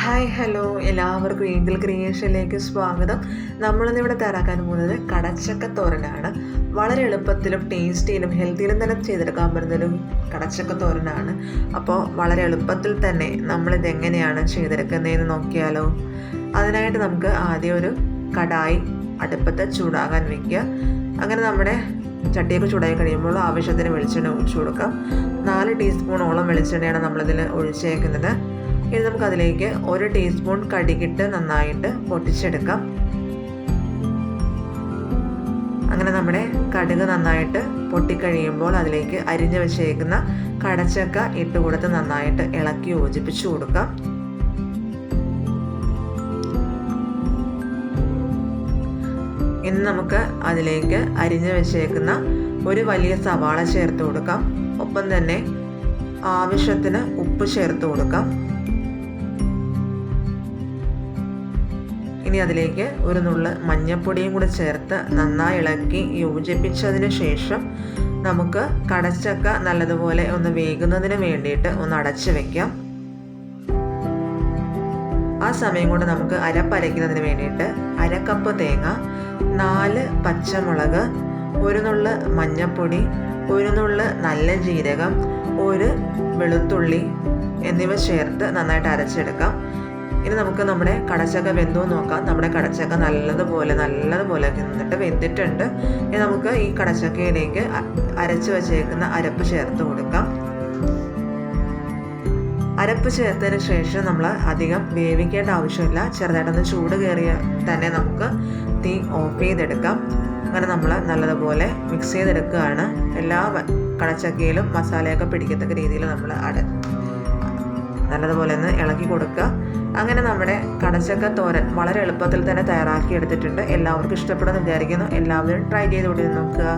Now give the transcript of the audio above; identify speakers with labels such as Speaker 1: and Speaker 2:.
Speaker 1: Hi hello എല്ലാവർക്കും Angel ക്രിയേഷനിലേക്ക് സ്വാഗതം. നമ്മളിന്നിവിടെ തയ്യാറാക്കാൻ പോകുന്നത് കടച്ചക്ക തോരനാണ്. വളരെ എളുപ്പത്തിലും ടേസ്റ്റിയിലും ഹെൽത്തിയിലും തന്നെ ചെയ്തെടുക്കാൻ പറ്റുന്നൊരു കടച്ചക്ക തോരനാണ്. അപ്പോൾ വളരെ എളുപ്പത്തിൽ തന്നെ നമ്മളിതെങ്ങനെയാണ് ചെയ്തെടുക്കുന്നതെന്ന് നോക്കിയാലോ. അതിനായിട്ട് നമുക്ക് ആദ്യം ഒരു കടായി അടുപ്പത്ത് ചൂടാകാൻ വയ്ക്കുക. അങ്ങനെ നമ്മുടെ ചട്ടിയൊക്കെ ചൂടായി കഴിയുമ്പോൾ ആവശ്യത്തിന് വെളിച്ചെണ്ണ ഒഴിച്ചു കൊടുക്കാം. 4 ടീസ്പൂണോളം വെളിച്ചെണ്ണയാണ് നമ്മളിതിൽ ഒഴിച്ചേക്കുന്നത്. ഇനി നമുക്കതിലേക്ക് 1 ടീസ്പൂൺ കടുകിട്ട് നന്നായിട്ട് പൊട്ടിച്ചെടുക്കാം. അങ്ങനെ നമ്മുടെ കടുക് നന്നായിട്ട് പൊട്ടിക്കഴിയുമ്പോൾ അതിലേക്ക് അരിഞ്ഞു വെച്ചേക്കുന്ന കടച്ചക്ക ഇട്ട് കൊടുത്ത് നന്നായിട്ട് ഇളക്കി യോജിപ്പിച്ചു കൊടുക്കാം. ഇനി നമുക്ക് അതിലേക്ക് അരിഞ്ഞു വെച്ചേക്കുന്ന ഒരു വലിയ സവാള ചേർത്ത് കൊടുക്കാം. ഒപ്പം തന്നെ ആവശ്യത്തിന് ഉപ്പ് ചേർത്ത് കൊടുക്കാം. ഇനി അതിലേക്ക് ഒരു നുള്ള് മഞ്ഞൾപ്പൊടിയും കൂടി ചേർത്ത് നന്നായി ഇളക്കി യോജിപ്പിച്ചതിന് ശേഷം നമുക്ക് കടച്ചക്ക നല്ലതുപോലെ ഒന്ന് വേകുന്നതിന് വേണ്ടിയിട്ട് ഒന്ന് അടച്ചു വെക്കാം. ആ സമയം കൊണ്ട് നമുക്ക് അരപ്പരയ്ക്കുന്നതിന് വേണ്ടിയിട്ട് 1/2 കപ്പ് തേങ്ങ, 4 പച്ചമുളക്, 1 നുള്ള് മഞ്ഞൾപ്പൊടി, 1 നുള്ള് നല്ല ജീരകം, 1 വെളുത്തുള്ളി എന്നിവ ചേർത്ത് നന്നായിട്ട് അരച്ചെടുക്കാം. ഇനി നമുക്ക് നമ്മുടെ കടച്ചക്ക വെന്തോ നോക്കാം. നമ്മുടെ കടച്ചക്ക നല്ലതുപോലെ നിന്നിട്ട് വെന്തിട്ടുണ്ട്. ഇനി നമുക്ക് ഈ കടച്ചക്കയിലേക്ക് അരച്ച് വെച്ചേക്കുന്ന അരപ്പ് ചേർത്ത് കൊടുക്കാം. അരപ്പ് ചേർത്തതിന് ശേഷം നമ്മൾ അധികം വേവിക്കേണ്ട ആവശ്യമില്ല. ചെറുതായിട്ടൊന്ന് ചൂട് കയറിയ തന്നെ നമുക്ക് തീ ഓഫ് ചെയ്തെടുക്കാം. അങ്ങനെ നമ്മൾ നല്ലതുപോലെ മിക്സ് ചെയ്തെടുക്കുകയാണ്. എല്ലാ കടച്ചക്കയിലും മസാലയൊക്കെ പിടിക്കത്തക്ക രീതിയിൽ നമ്മൾ നല്ലതുപോലെ ഒന്ന് ഇളക്കി കൊടുക്കുക. അങ്ങനെ നമ്മുടെ കടച്ചക്ക തോരൻ വളരെ എളുപ്പത്തിൽ തന്നെ തയ്യാറാക്കി എടുത്തിട്ടുണ്ട്. എല്ലാവർക്കും ഇഷ്ടപ്പെടുമെന്ന് വിചാരിക്കുന്നു. എല്ലാവരും ട്രൈ ചെയ്ത് നോക്കുക.